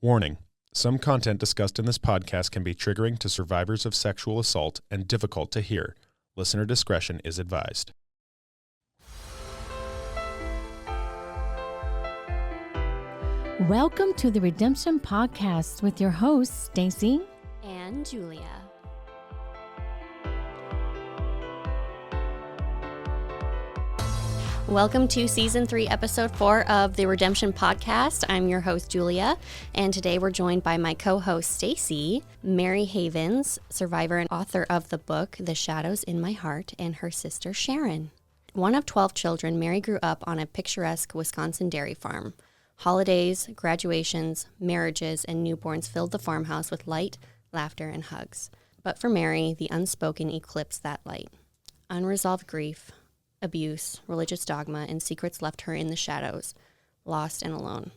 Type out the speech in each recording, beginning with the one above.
Warning: some content discussed in this podcast can be triggering to survivors of sexual assault and difficult to hear. Listener discretion is advised. Welcome to the Redemption Podcast with your hosts, Staci and Julia. Welcome to Season 3, Episode 4 of the Redemption Podcast. I'm your host, Julia, and today we're joined by my co-host, Staci, Mary Havens, survivor and author of the book, The Shadows in My Heart, and her sister, Sharon. One of 12 children, Mary grew up on a picturesque Wisconsin dairy farm. Holidays, graduations, marriages, and newborns filled the farmhouse with light, laughter, and hugs. But for Mary, the unspoken eclipsed that light. Unresolved grief, abuse, religious dogma, and secrets left her in the shadows, lost and alone.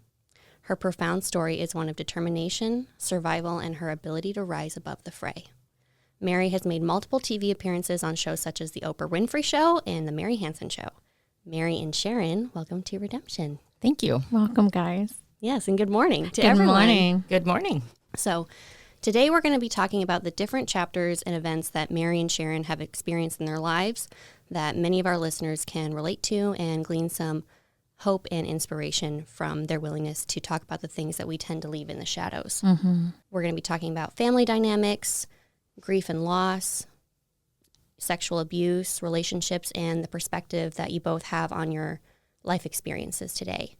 Her profound story is one of determination, survival, and her ability to rise above the fray. Mary has made multiple TV appearances on shows such as The Oprah Winfrey Show and The Mary Hansen Show. Mary and Sharon, welcome to Redemption. Thank you. Welcome, guys. Yes, and good morning to everyone. Good morning. Good morning. So today we're going to be talking about the different chapters and events that Mary and Sharon have experienced in their lives that many of our listeners can relate to and glean some hope and inspiration from their willingness to talk about the things that we tend to leave in the shadows. Mm-hmm. We're going to be talking about family dynamics, grief and loss, sexual abuse, relationships, and the perspective that you both have on your life experiences today.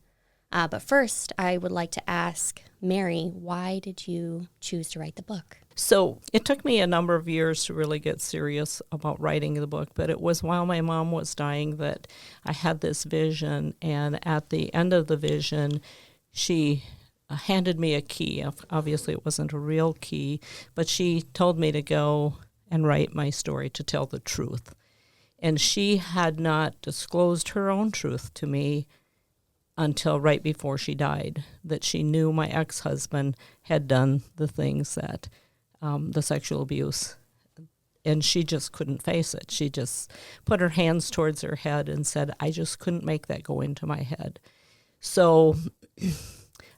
But first, I would like to ask Mary, why did you choose to write the book? So it took me a number of years to really get serious about writing the book, but it was while my mom was dying that I had this vision, and at the end of the vision, she handed me a key. Obviously, it wasn't a real key, but she told me to go and write my story, to tell the truth. And she had not disclosed her own truth to me until right before she died, that she knew my ex-husband had done the things that, the sexual abuse, and she just couldn't face it. She just put her hands towards her head and said, I just couldn't make that go into my head. So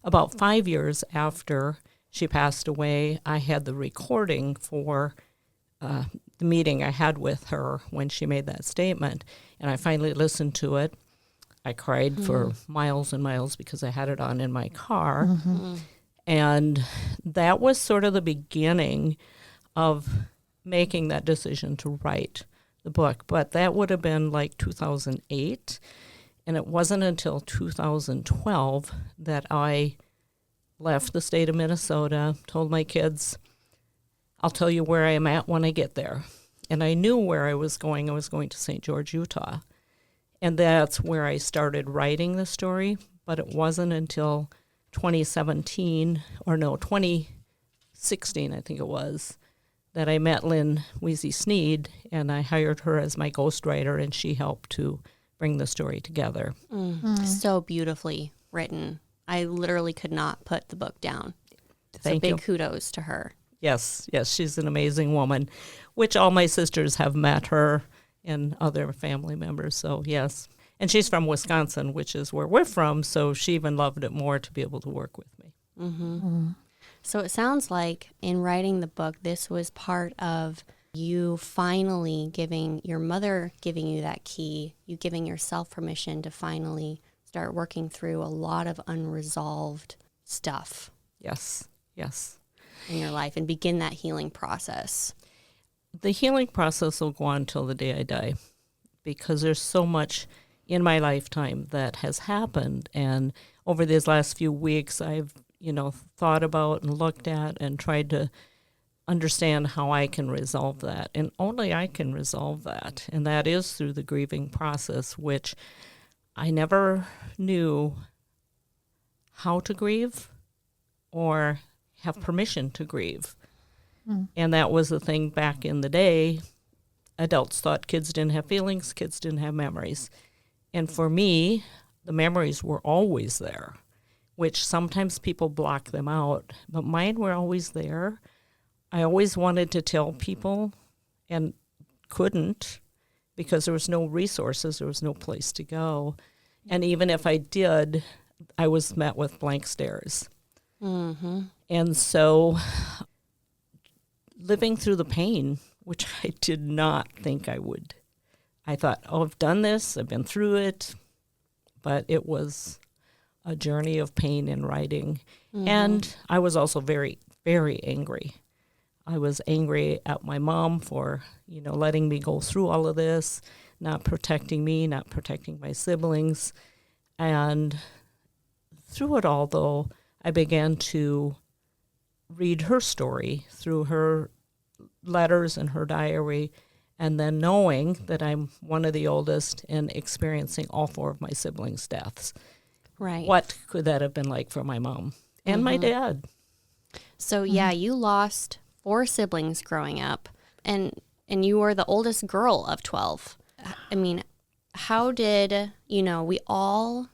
about 5 years after she passed away, I had the recording for the meeting I had with her when she made that statement, and I finally listened to it. I cried for miles and miles because I had it on in my car. Mm-hmm. And that was sort of the beginning of making that decision to write the book. But that would have been like 2008. And it wasn't until 2012 that I left the state of Minnesota, told my kids, I'll tell you where I am at when I get there. And I knew where I was going. I was going to St. George, Utah. And that's where I started writing the story. But it wasn't until 2016, I think it was, that I met Lynn Weezy Sneed, and I hired her as my ghostwriter, and she helped to bring the story together. So beautifully written. I literally could not put the book down. Thank so you. big kudos to her. Yes, she's an amazing woman, which all my sisters have met her and other family members, so yes. And she's from Wisconsin, which is where we're from, so she even loved it more to be able to work with me. Mm-hmm. Mm-hmm. So it sounds like in writing the book, this was part of you finally giving your mother giving you that key, you giving yourself permission to finally start working through a lot of unresolved stuff. Yes. In your life and begin that healing process. The healing process will go on till the day I die, because there's so much in my lifetime that has happened. And over these last few weeks, I've, thought about and looked at and tried to understand how I can resolve that. And only I can resolve that. And that is through the grieving process, which I never knew how to grieve or have permission to grieve. And that was the thing back in the day. Adults thought kids didn't have feelings, kids didn't have memories. And for me, the memories were always there, which sometimes people block them out. But mine were always there. I always wanted to tell people and couldn't, because there was no resources, there was no place to go. And even if I did, I was met with blank stares. Mm-hmm. And so living through the pain, which I did not think I would. I thought, oh, I've done this, I've been through it, but it was a journey of pain in writing. Mm-hmm. And I was also very, very angry. I was angry at my mom for, letting me go through all of this, not protecting me, not protecting my siblings. And through it all, though, I began to read her story through her letters and her diary, and then knowing that I'm one of the oldest and experiencing all 4 of my siblings' deaths. Right. What could that have been like for my mom and my dad? So, yeah, you lost 4 siblings growing up, and you were the oldest girl of 12. I mean, how did, we all,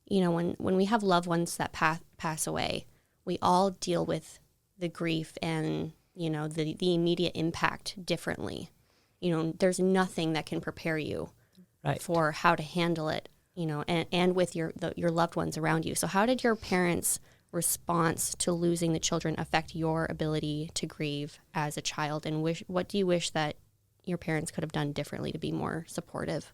when we have loved ones that pass away, we all deal with the grief and, the immediate impact differently. There's nothing that can prepare you for how to handle it, and with your loved ones around you. So how did your parents' response to losing the children affect your ability to grieve as a child? And what do you wish that your parents could have done differently to be more supportive?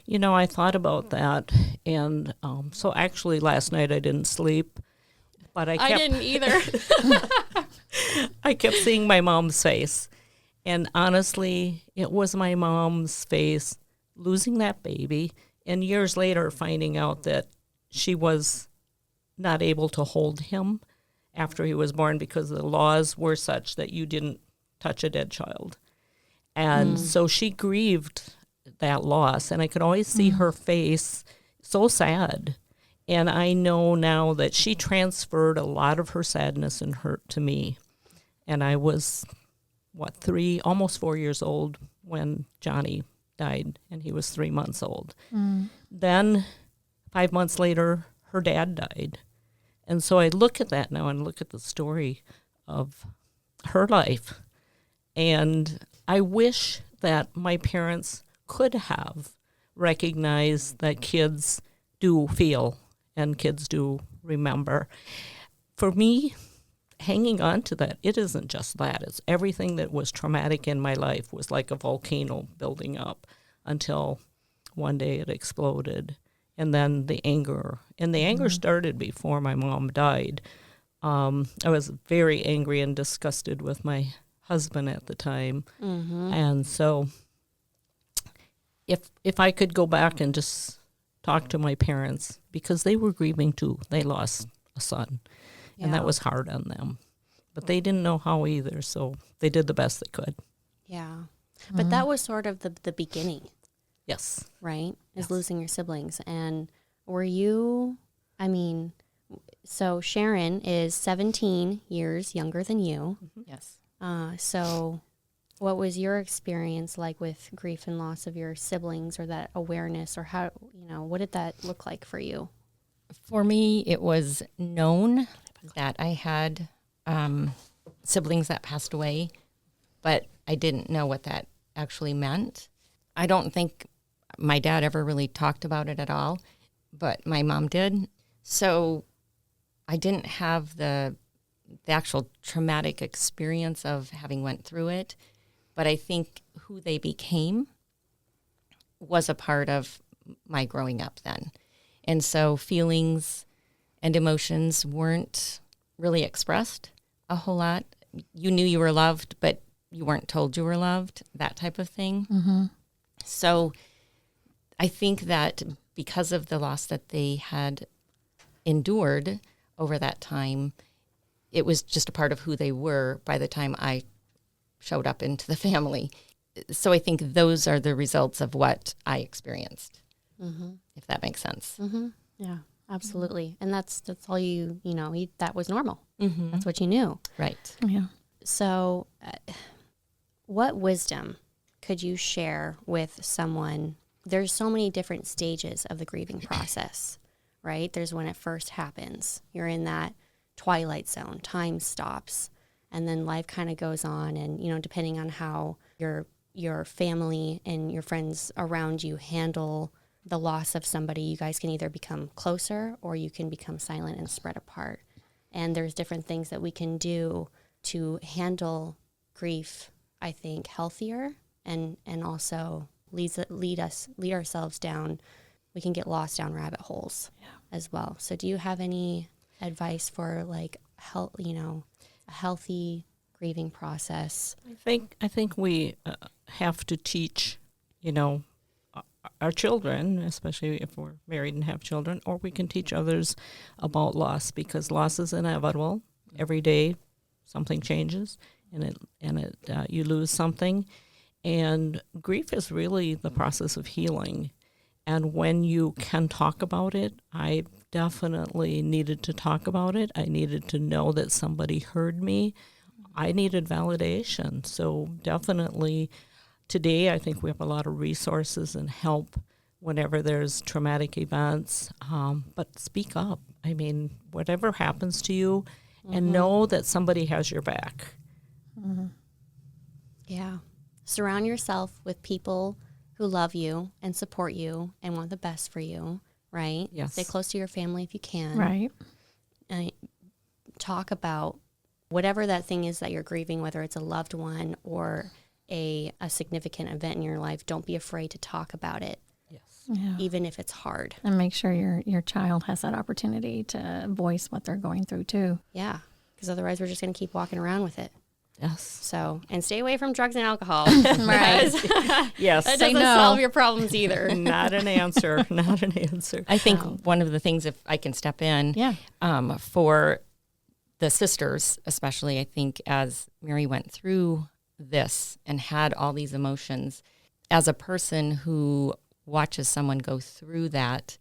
I thought about that. And so actually last night I didn't sleep, but I didn't either. I kept seeing my mom's face. And honestly, it was my mom's face losing that baby, and years later finding out that she was not able to hold him after he was born because the laws were such that you didn't touch a dead child. And so she grieved that loss, and I could always see her face so sad. And I know now that she transferred a lot of her sadness and hurt to me. And I was, 3, almost 4 years old when Johnny died, and he was 3 months old. Then 5 months later, her dad died. And so I look at that now and look at the story of her life. And I wish that my parents could have recognized that kids do feel and kids do remember. For me, hanging on to that, it isn't just that. It's everything that was traumatic in my life was like a volcano building up until one day it exploded. And then the anger. And the anger started before my mom died. I was very angry and disgusted with my husband at the time. And so if I could go back and just talk to my parents, because they were grieving too. They lost a son. And that was hard on them. But they didn't know how either, so they did the best they could. Yeah. But that was sort of the beginning. Yes. Right? Is losing your siblings. And were you, so Sharon is 17 years younger than you. Yes. So what was your experience like with grief and loss of your siblings, or that awareness, or how, what did that look like for you? For me, it was known that I had siblings that passed away, but I didn't know what that actually meant. I don't think my dad ever really talked about it at all, but my mom did. So I didn't have the actual traumatic experience of having went through it, but I think who they became was a part of my growing up then. And so feelings and emotions weren't really expressed a whole lot. You knew you were loved, but you weren't told you were loved, that type of thing. So I think that because of the loss that they had endured over that time, it was just a part of who they were by the time I showed up into the family. So I think those are the results of what I experienced, if that makes sense. Yeah, absolutely. And that's all that was normal. That's what you knew. Right. Yeah. So what wisdom could you share with someone? There's so many different stages of the grieving process, right? There's when it first happens. You're in that twilight zone, time stops, and then life kind of goes on. And, depending on how your family and your friends around you handle the loss of somebody, you guys can either become closer or you can become silent and spread apart. And there's different things that we can do to handle grief, I think, healthier and also lead ourselves down. We can get lost down rabbit holes as well. So do you have any advice for like a healthy grieving process? I think we have to teach, our children, especially if we're married and have children, or we can teach others about loss, because loss is inevitable. Every day something changes, and you lose something. And grief is really the process of healing. And when you can talk about it, I definitely needed to talk about it. I needed to know that somebody heard me. I needed validation. So definitely today, I think we have a lot of resources and help whenever there's traumatic events. But speak up. I mean, whatever happens to you, and know that somebody has your back. Mm-hmm. Yeah. Surround yourself with people who love you and support you and want the best for you, right? Yes. Stay close to your family if you can. Right. And talk about whatever that thing is that you're grieving, whether it's a loved one or a significant event in your life. Don't be afraid to talk about it, Yeah. even if it's hard. And make sure your child has that opportunity to voice what they're going through too. Yeah, because otherwise we're just going to keep walking around with it. Yes. So, and stay away from drugs and alcohol. Right. Yes. That doesn't solve your problems either. Not an answer. Not an answer. I think one of the things, if I can step in, for the sisters, especially, I think as Mary went through this and had all these emotions, as a person who watches someone go through that,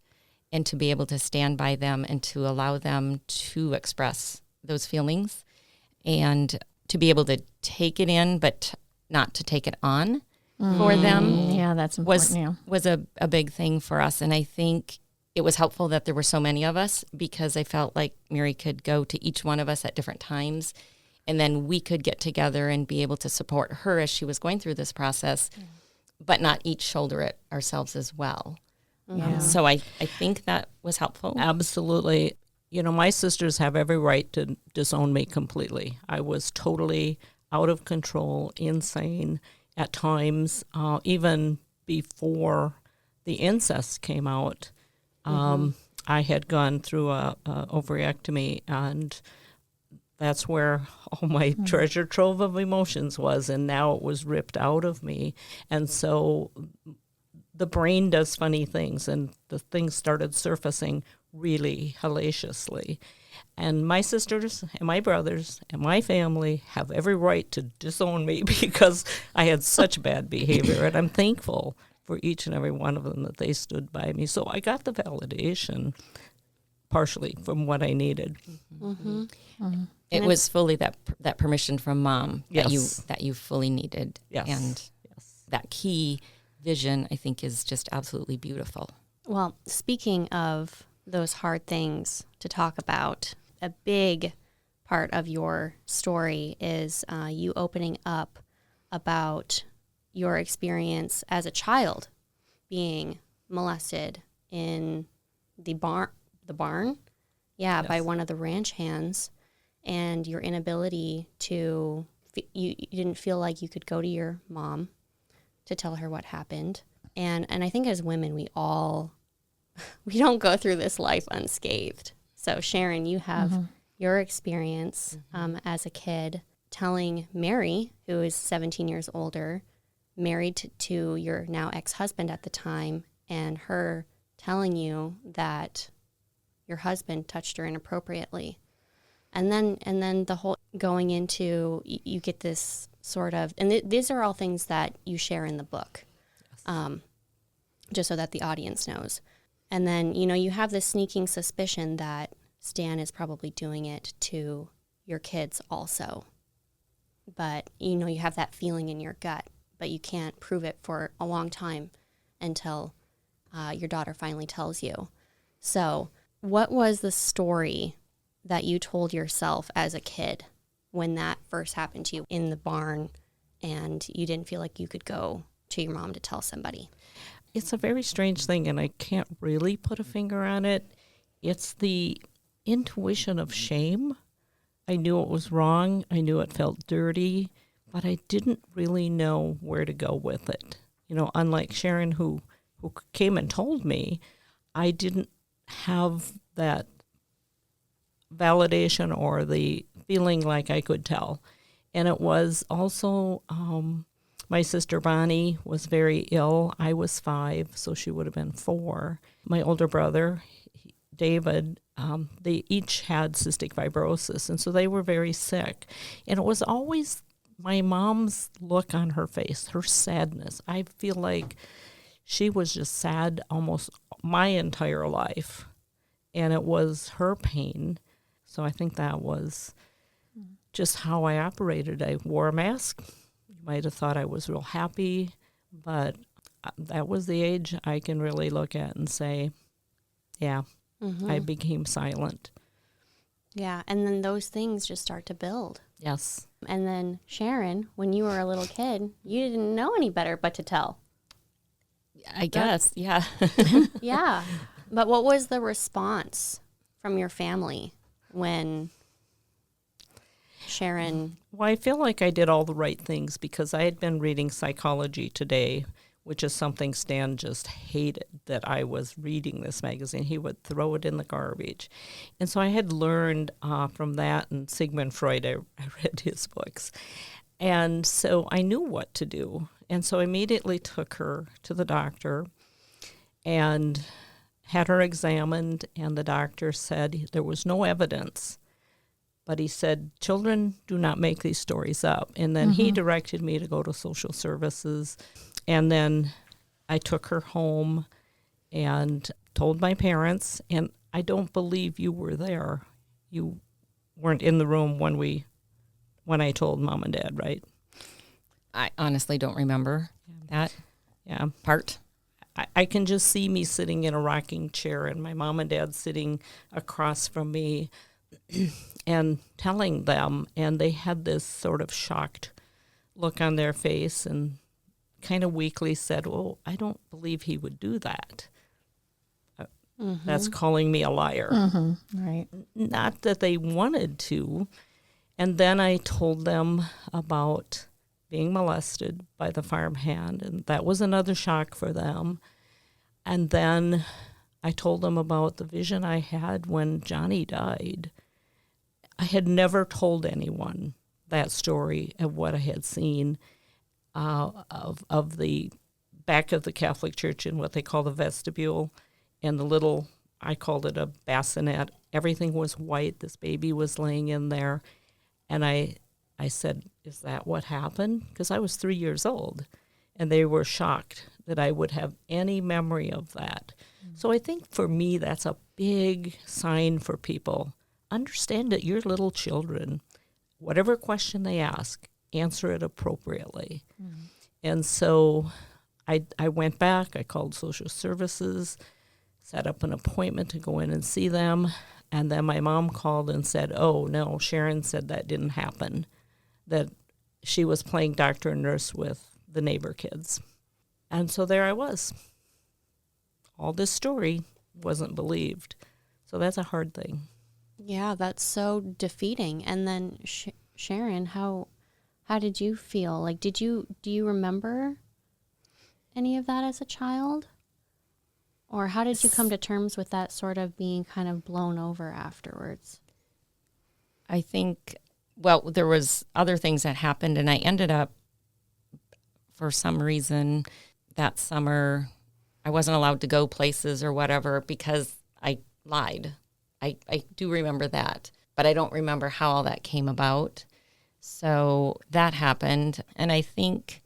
and to be able to stand by them and to allow them to express those feelings, and to be able to take it in, but not to take it on for them. Yeah, that's important. Was a big thing for us. And I think it was helpful that there were so many of us, because I felt like Mary could go to each one of us at different times, and then we could get together and be able to support her as she was going through this process, but not each shoulder it ourselves as well. Yeah. So I think that was helpful. Absolutely. My sisters have every right to disown me completely. I was totally out of control, insane at times, even before the incest came out. I had gone through a ovariectomy, and that's where all my treasure trove of emotions was, and now it was ripped out of me. And so the brain does funny things, and the things started surfacing really hellaciously. And my sisters and my brothers and my family have every right to disown me because I had such bad behavior. And I'm thankful for each and every one of them that they stood by me. So I got the validation partially from what I needed. Mm-hmm. Mm-hmm. It was fully that permission from Mom Yes. that you fully needed. Yes. And that key vision, I think, is just absolutely beautiful. Well, speaking of those hard things to talk about, a big part of your story is you opening up about your experience as a child being molested in the barn, by one of the ranch hands, and your inability to, you didn't feel like you could go to your mom to tell her what happened. And I think as women, we don't go through this life unscathed. So Sharon, you have your experience as a kid telling Mary, who is 17 years older, married to your now ex-husband at the time, and her telling you that your husband touched her inappropriately. And then the whole going into, you get this sort of, and these are all things that you share in the book, just so that the audience knows. And then, you have this sneaking suspicion that Stan is probably doing it to your kids also. But, you have that feeling in your gut, but you can't prove it for a long time until your daughter finally tells you. So what was the story that you told yourself as a kid when that first happened to you in the barn and you didn't feel like you could go to your mom to tell somebody? It's a very strange thing, and I can't really put a finger on it. It's the intuition of shame. I knew it was wrong. I knew it felt dirty, but I didn't really know where to go with it. Unlike Sharon, who came and told me, I didn't have that validation or the feeling like I could tell. And it was also, my sister Bonnie was very ill. I was 5, so she would have been 4. My older brother, David, they each had cystic fibrosis, and so they were very sick. And it was always my mom's look on her face, her sadness. I feel like she was just sad almost my entire life, and it was her pain. So I think that was just how I operated. I wore a mask. You might have thought I was real happy, but that was the age I can really look at and say, yeah, I became silent. Yeah, and then those things just start to build. Yes. And then Sharon, when you were a little kid, you didn't know any better but to tell. I guess, yeah. Yeah. But what was the response from your family when Sharon... Well, I feel like I did all the right things because I had been reading Psychology Today, which is something Stan just hated, that I was reading this magazine. He would throw it in the garbage. And so I had learned from that, and Sigmund Freud, I read his books. And so I knew what to do. And so I immediately took her to the doctor and had her examined, and the doctor said there was no evidence. But he said, children do not make these stories up. And then he directed me to go to social services. And then I took her home and told my parents, and I don't believe you were there. You weren't in the room when I told Mom and Dad, right? I honestly don't remember that part. I can just see me sitting in a rocking chair and my mom and dad sitting across from me and telling them, and they had this sort of shocked look on their face and kind of weakly said, "Oh, I don't believe he would do that." That's calling me a liar. Right. Not that they wanted to. And then I told them about being molested by the farmhand, and that was another shock for them. And then I told them about the vision I had when Johnny died. I had never told anyone that story of what I had seen of the back of the Catholic Church in what they call the vestibule, and the little, I called it a bassinet. Everything was white. This baby was laying in there. And I said, "Is that what happened?" Because I was 3 years old. And they were shocked that I would have any memory of that. So I think for me, that's a big sign for people. Understand that you're little children. Whatever question they ask, answer it appropriately. And so I went back. I called social services, set up an appointment to go in and see them. And then my mom called and said, "Oh, no, Sharon said that didn't happen, that she was playing doctor and nurse with the neighbor kids." And so there I was. All this story wasn't believed. So that's a hard thing. Yeah, that's so defeating. And then Sharon, how did you feel? Like, do you remember any of that as a child? Or how did you come to terms with that sort of being kind of blown over afterwards? I think, well, there was other things that happened, and I ended up, for some reason, that summer, I wasn't allowed to go places or whatever because I lied. I do remember that, but I don't remember how all that came about. So that happened, and I think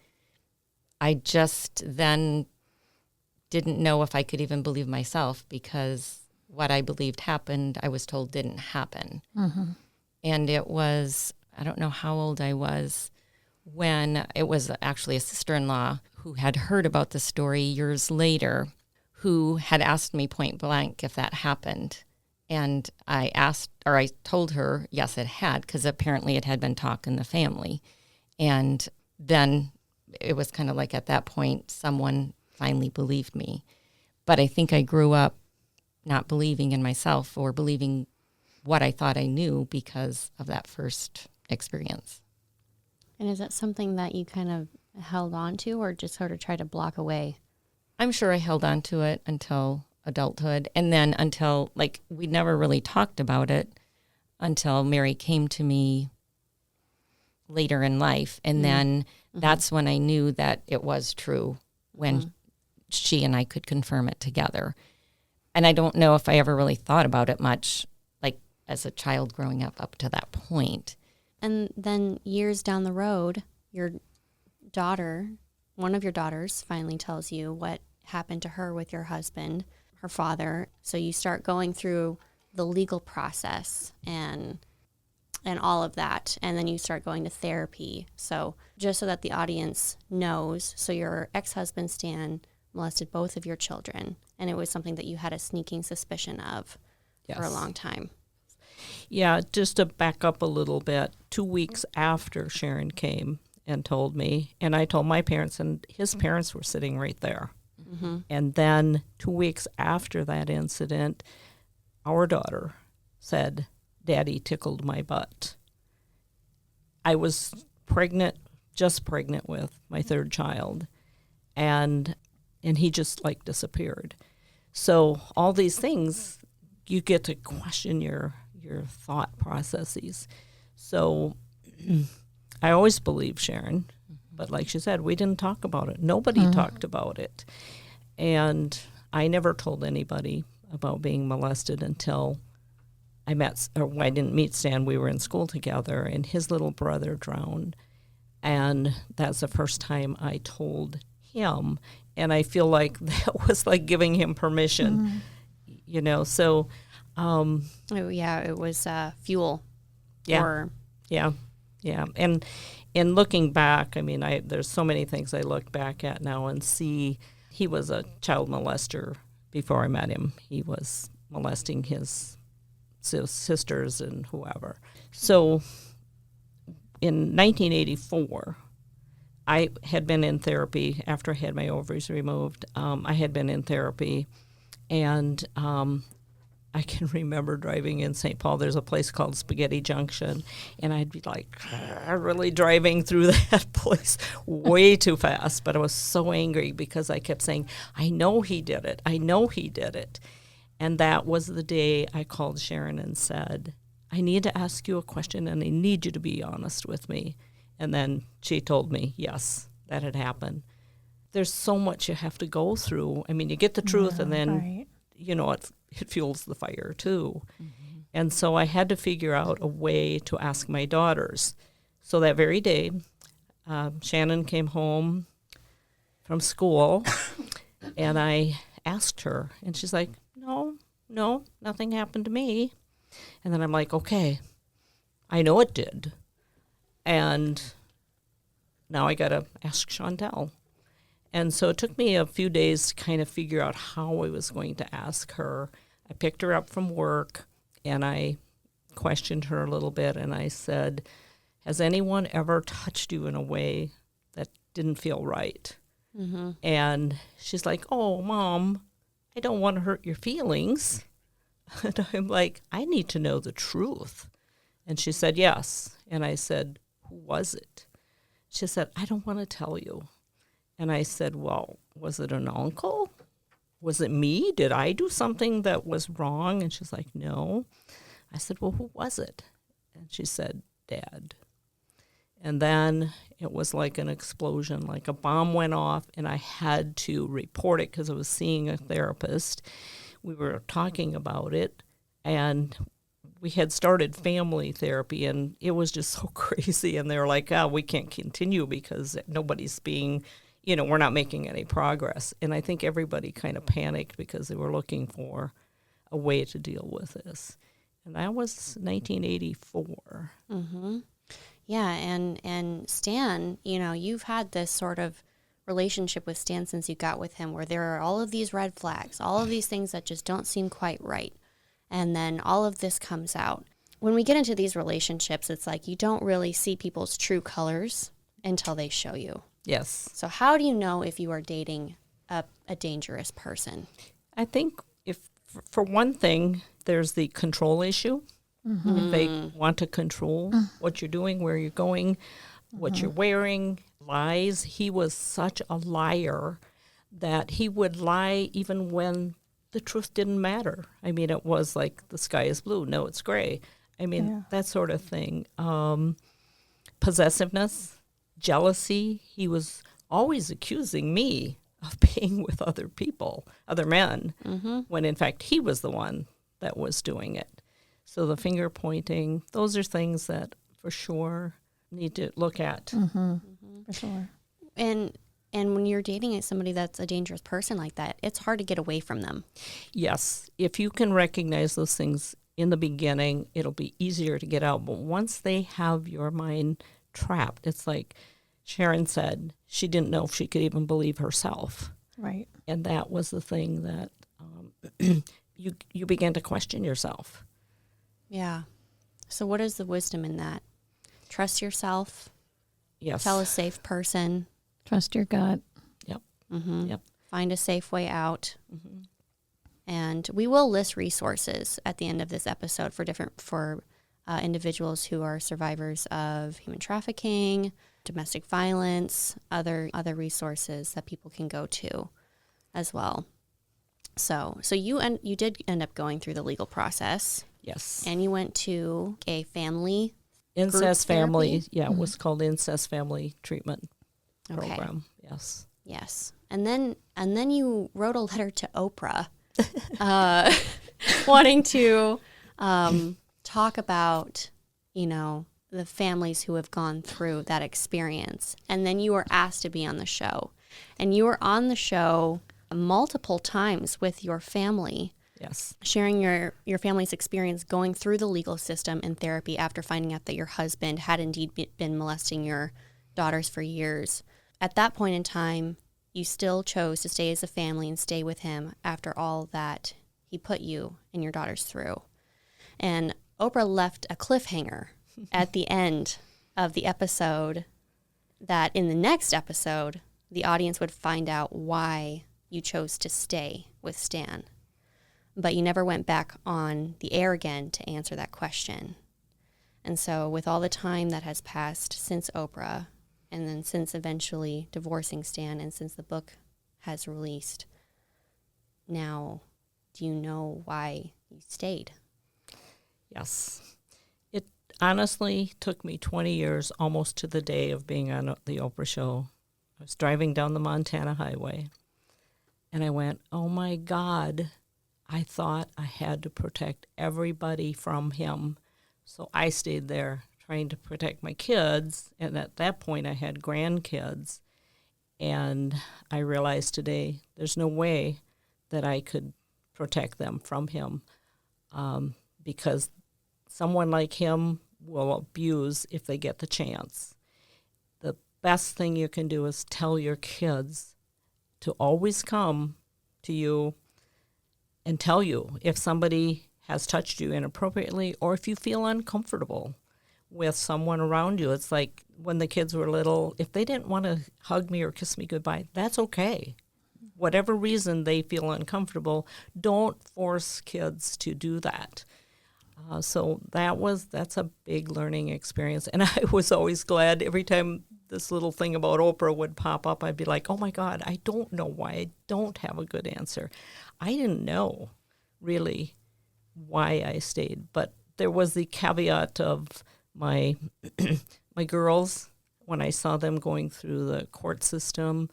I just then didn't know if I could even believe myself, because what I believed happened, I was told didn't happen. And it was, I don't know how old I was when it was actually a sister-in-law who had heard about the story years later, who had asked me point blank if that happened. And I told her, yes, it had, because apparently it had been talk in the family. And then it was kind of like at that point, someone finally believed me. But I think I grew up not believing in myself or believing what I thought I knew because of that first experience. And is that something that you kind of held on to or just sort of tried to block away? I'm sure I held on to it until adulthood. And then until, like, we never really talked about it until Mary came to me later in life. And then that's when I knew that it was true, when she and I could confirm it together. And I don't know if I ever really thought about it much, like as a child growing up to that point. And then years down the road, your daughter, one of your daughters, finally tells you what happened to her with your husband, her father. So you start going through the legal process and all of that. And then you start going to therapy. So just so that the audience knows, so your ex-husband, Stan, molested both of your children. And it was something that you had a sneaking suspicion of for a long time. Yeah, just to back up a little bit, 2 weeks after Sharon came and told me, and I told my parents, and his parents were sitting right there. Mm-hmm. And then 2 weeks after that incident, our daughter said, Daddy tickled my butt. I was just pregnant with my third child, and he just like disappeared. So all these things, you get to question your thought processes. So I always believed Sharon, but like she said, we didn't talk about it. Nobody talked about it. And I never told anybody about being molested until I didn't meet Stan. We were in school together, and his little brother drowned. And that's the first time I told him. And I feel like that was like giving him permission, you know, so. It was fuel. Yeah. And in looking back, I mean, there's so many things I look back at now and see. He was a child molester before I met him. He was molesting his sisters and whoever. So in 1984, I had been in therapy after I had my ovaries removed. I had been in therapy, and I can remember driving in St. Paul. There's a place called Spaghetti Junction, and I'd be like really driving through that place way too fast. But I was so angry because I kept saying, I know he did it. I know he did it. And that was the day I called Sharon and said, I need to ask you a question, and I need you to be honest with me. And then she told me, yes, that had happened. There's so much you have to go through. I mean, you get the truth, and then, you know, it fuels the fire, too. Mm-hmm. And so I had to figure out a way to ask my daughters. So that very day, Shannon came home from school, and I asked her, and she's like, no, nothing happened to me. And then I'm like, okay, I know it did. And now I got to ask Chantel. And so it took me a few days to kind of figure out how I was going to ask her. I picked her up from work, and I questioned her a little bit, and I said, has anyone ever touched you in a way that didn't feel right? Mm-hmm. And she's like, oh, Mom, I don't want to hurt your feelings. And I'm like, I need to know the truth. And she said, yes. And I said, who was it? She said, I don't want to tell you. And I said, well, was it an uncle? Was it me? Did I do something that was wrong? And she's like, no. I said, well, who was it? And she said, Dad. And then it was like an explosion, like a bomb went off, and I had to report it because I was seeing a therapist. We were talking about it, and we had started family therapy, and it was just so crazy. And they were like, we can't continue because nobody's being, we're not making any progress. And I think everybody kind of panicked because they were looking for a way to deal with this. And that was 1984. Mm-hmm. Yeah, and Stan, you've had this sort of relationship with Stan since you got with him where there are all of these red flags, all of these things that just don't seem quite right. And then all of this comes out. When we get into these relationships, it's like you don't really see people's true colors until they show you. Yes. So how do you know if you are dating a dangerous person? I think for one thing, there's the control issue. If they want to control what you're doing, where you're going, what you're wearing, lies. He was such a liar that he would lie even when the truth didn't matter. I mean, it was like the sky is blue. No, it's gray. I mean, that sort of thing. Possessiveness, jealousy. He was always accusing me of being with other people, other men, when in fact he was the one that was doing it. So the finger pointing, those are things that for sure need to look at. For sure. And when you're dating somebody that's a dangerous person like that, it's hard to get away from them. Yes, if you can recognize those things in the beginning, it'll be easier to get out. But once they have your mind trapped, it's like Sharon said, she didn't know if she could even believe herself. Right. And that was the thing that you began to question yourself. Yeah. So what is the wisdom in that? Trust yourself. Yes. Tell a safe person. Trust your gut. Yep. Yep. Find a safe way out. And we will list resources at the end of this episode for individuals who are survivors of human trafficking, domestic violence, other resources that people can go to as well. So you did end up going through the legal process. Yes. And you went to a family Incest group family. therapy? Yeah, it was called Incest Family Treatment Okay. Program. Yes. Yes. And then you wrote a letter to Oprah wanting to talk about, the families who have gone through that experience. And then you were asked to be on the show. And you were on the show multiple times with your family, Yes. sharing your family's experience going through the legal system and therapy after finding out that your husband had indeed been molesting your daughters for years. At that point in time, you still chose to stay as a family and stay with him after all that he put you and your daughters through. And Oprah left a cliffhanger at the end of the episode that in the next episode, the audience would find out why you chose to stay with Stan. But you never went back on the air again to answer that question. And so with all the time that has passed since Oprah, and then since eventually divorcing Stan, and since the book has released, now do you know why you stayed? Yes. It honestly took me 20 years, almost to the day of being on the Oprah show. I was driving down the Montana highway, and I went, oh my God, I thought I had to protect everybody from him. So I stayed there trying to protect my kids. And at that point, I had grandkids. And I realized today there's no way that I could protect them from him because someone like him will abuse if they get the chance. The best thing you can do is tell your kids to always come to you and tell you if somebody has touched you inappropriately or if you feel uncomfortable with someone around you. It's like when the kids were little, if they didn't want to hug me or kiss me goodbye, that's okay. Whatever reason they feel uncomfortable, don't force kids to do that. So that's a big learning experience. And I was always glad every time this little thing about Oprah would pop up, I'd be like, oh my God, I don't know why I don't have a good answer. I didn't know really why I stayed, but there was the caveat of my girls, when I saw them going through the court system,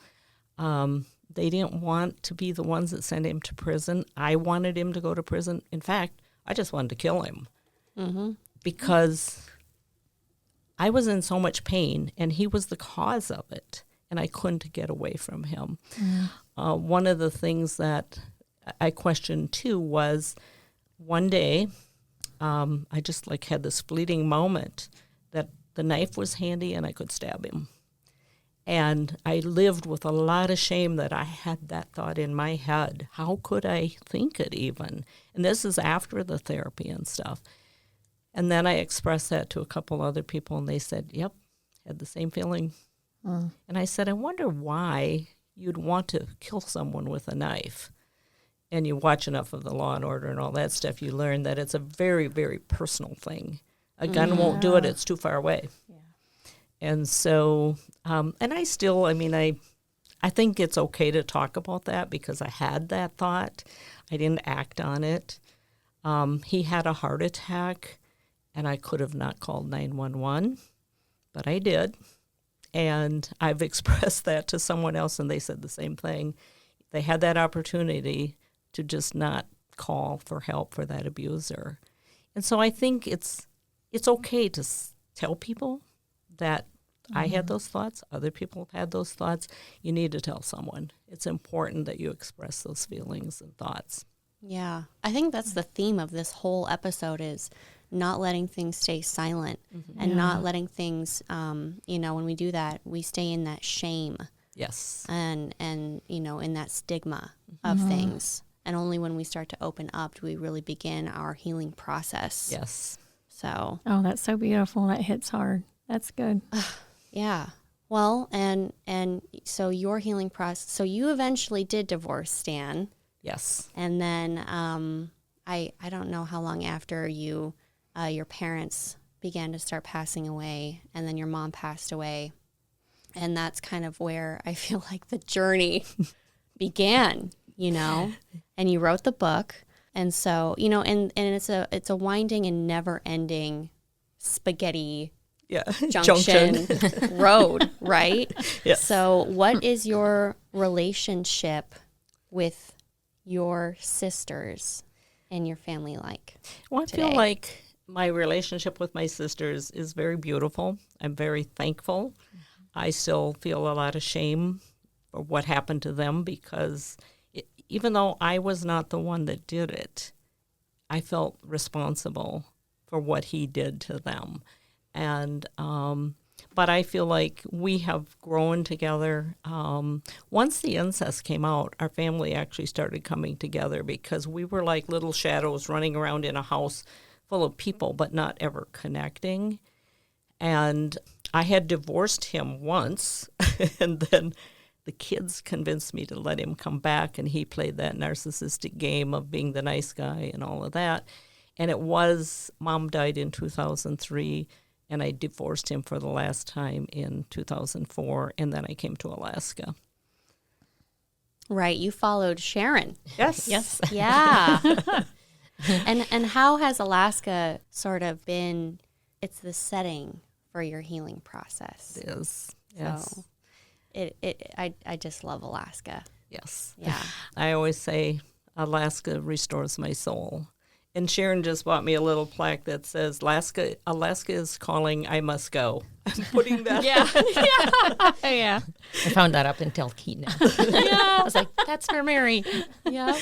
they didn't want to be the ones that sent him to prison. I wanted him to go to prison. In fact, I just wanted to kill him because I was in so much pain and he was the cause of it and I couldn't get away from him. One of the things that I questioned too was one day I just had this fleeting moment that the knife was handy and I could stab him. And I lived with a lot of shame that I had that thought in my head. How could I think it even? And this is after the therapy and stuff. And then I expressed that to a couple other people, and they said, yep, had the same feeling. And I said, I wonder why you'd want to kill someone with a knife. and you watch enough of the Law and Order and all that stuff, you learn that it's a very, very personal thing. A gun won't do it. It's too far away. Yeah. And so, and I still, I think it's okay to talk about that because I had that thought. I didn't act on it. He had a heart attack, and I could have not called 911, but I did. And I've expressed that to someone else, and they said the same thing. They had that opportunity to just not call for help for that abuser. And so I think it's okay to tell people that I had those thoughts, other people have had those thoughts. You need to tell someone. It's important that you express those feelings and thoughts. Yeah. I think that's the theme of this whole episode is not letting things stay silent and not letting things, when we do that, we stay in that shame. Yes. And in that stigma of things. And only when we start to open up do we really begin our healing process. Yes. So. Oh, that's so beautiful. That hits hard. That's good. Yeah. Well, and so your healing process, so you eventually did divorce Stan. Yes. And then I don't know how long after your parents began to start passing away, and then your mom passed away. And that's kind of where I feel like the journey began, and you wrote the book. And so, and it's a winding and never ending spaghetti junction road, right? Yes. So what is your relationship with your sisters and your family like? Well, I today? feel like my relationship with my sisters is very beautiful. I'm very thankful. I still feel a lot of shame for what happened to them because even though I was not the one that did it, I felt responsible for what he did to them. And but I feel like we have grown together. Once the incest came out, our family actually started coming together because we were like little shadows running around in a house full of people, but not ever connecting. And I had divorced him once, and then the kids convinced me to let him come back, and he played that narcissistic game of being the nice guy and all of that. And Mom died in 2003, and I divorced him for the last time in 2004, and then I came to Alaska. Right, you followed Sharon. Yes. Yes. Yeah. And how has Alaska sort of been, it's the setting for your healing process? It is. Yes. So I just love Alaska. Yes. Yeah. I always say Alaska restores my soul. And Sharon just bought me a little plaque that says, Alaska is calling, I must go. I'm putting that. Yeah. I found that up in Talkeetna. I was like, that's for Mary. Yep.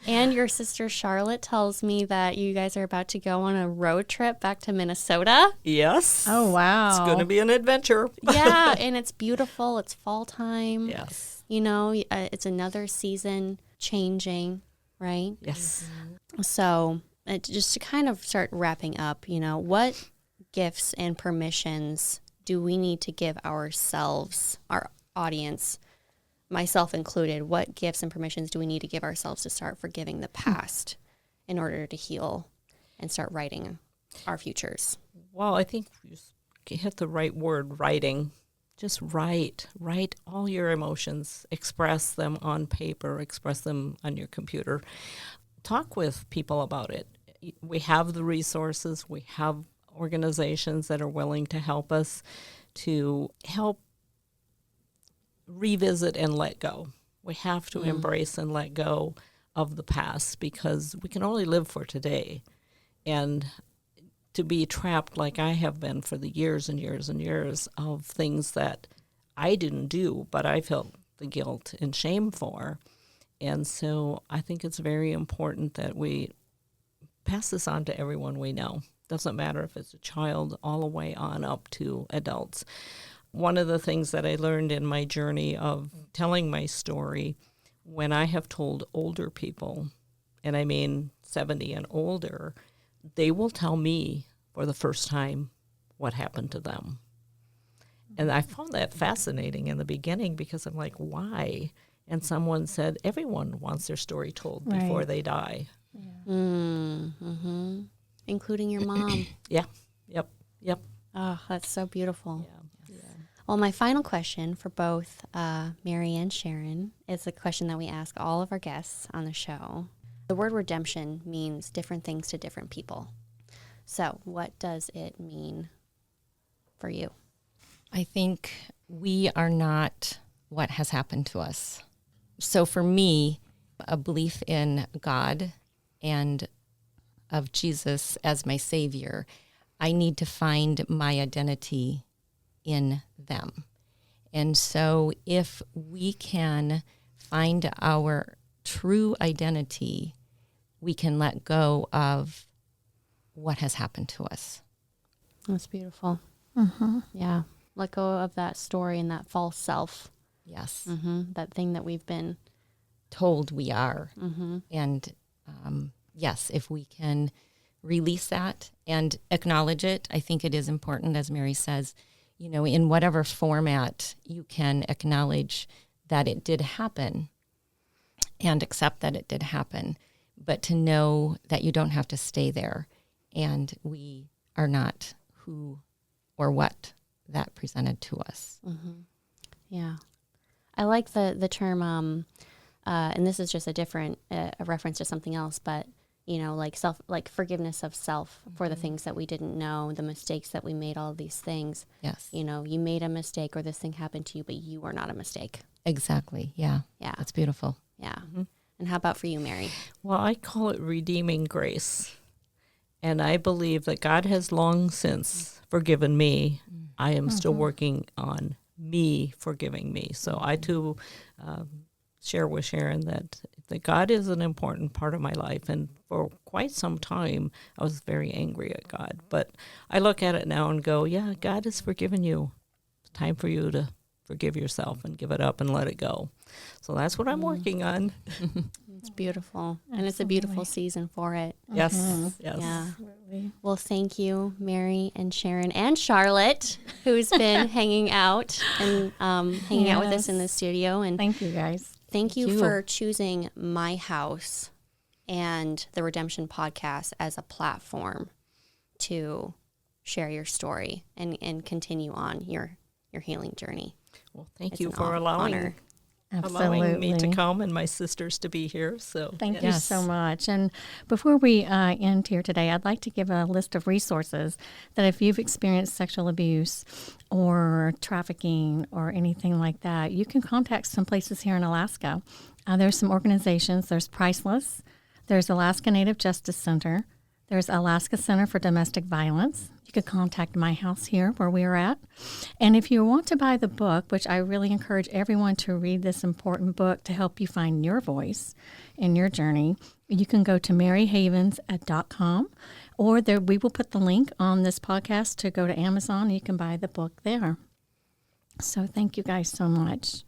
And your sister Charlotte tells me that you guys are about to go on a road trip back to Minnesota. Yes. Oh, wow. It's going to be an adventure. Yeah, and it's beautiful. It's fall time. Yes. It's another season changing, right? Yes. So just to kind of start wrapping up, what gifts and permissions do we need to give ourselves, our audience, myself included? What gifts and permissions do we need to give ourselves to start forgiving the past in order to heal and start writing our futures? Well, I think you hit the right word, writing. Just write all your emotions, express them on paper, express them on your computer. Talk with people about it. We have the resources. We have organizations that are willing to help us to help revisit and let go. We have to embrace and let go of the past because we can only live for today. And to be trapped like I have been for the years and years and years of things that I didn't do, but I felt the guilt and shame for. And so I think it's very important that we pass this on to everyone we know. Doesn't matter if it's a child all the way on up to adults. One of the things that I learned in my journey of telling my story, when I have told older people, and I mean 70 and older, they will tell me for the first time what happened to them. And I found that fascinating in the beginning because I'm like, why? And someone said, everyone wants their story told before Right. they die. Mm-hmm. Including your mom. Yeah. Yep. Oh, that's so beautiful. Yeah. Well, my final question for both Mary and Sharon is a question that we ask all of our guests on the show. The word redemption means different things to different people. So what does it mean for you? I think we are not what has happened to us. So for me, a belief in God and of Jesus as my Savior, I need to find my identity in them. And so if we can find our true identity, we can let go of what has happened to us. That's beautiful. Mm-hmm. Yeah. Let go of that story and that false self. Yes. That thing that we've been. Told we are. Mm-hmm. And yes, if we can release that and acknowledge it, I think it is important, as Mary says, in whatever format you can acknowledge that it did happen and accept that it did happen, but to know that you don't have to stay there and we are not who or what that presented to us. Mm-hmm. Yeah. I like the term, and this is just a different a reference to something else, but like forgiveness of self for the things that we didn't know, the mistakes that we made, all of these things. Yes. You made a mistake or this thing happened to you, but you are not a mistake. Exactly. Yeah. Yeah. That's beautiful. Yeah. And how about for you, Mary? Well, I call it redeeming grace. And I believe that God has long since forgiven me. I am still working on me forgiving me. So I too share with Sharon that God is an important part of my life. And for quite some time, I was very angry at God. But I look at it now and go, yeah, God has forgiven you. It's time for you to forgive yourself and give it up and let it go. So that's what I'm working on. It's beautiful. And it's a beautiful season for it. Yes. Yes. Yeah. Absolutely. Well, thank you, Mary and Sharon and Charlotte, who's been hanging out and hanging out with us in the studio. And Thank you, guys. thank you you. for choosing my house and the Redemption Podcast as a platform to share your story and continue on your healing journey. Well, thank It's you an for allowing honor. allowing me to come and my sisters to be here. So Thank you Yes. so much. And before we end here today, I'd like to give a list of resources that if you've experienced sexual abuse or trafficking or anything like that, you can contact some places here in Alaska. There's some organizations. There's Priceless. There's Alaska Native Justice Center. There's Alaska Center for Domestic Violence. You could contact my house here where we are at. And if you want to buy the book, which I really encourage everyone to read this important book to help you find your voice in your journey, you can go to maryhavens.com, or we will put the link on this podcast to go to Amazon. You can buy the book there. So thank you guys so much.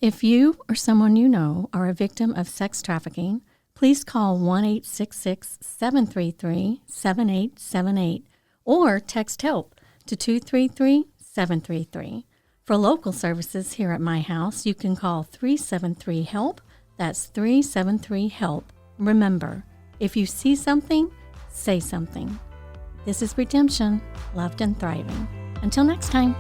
If you or someone you know are a victim of sex trafficking, please call 1-866-733-7878 or text HELP to 233-733. For local services here at my house, you can call 373-HELP. That's 373-HELP. Remember, if you see something, say something. This is Redemption, loved and thriving. Until next time.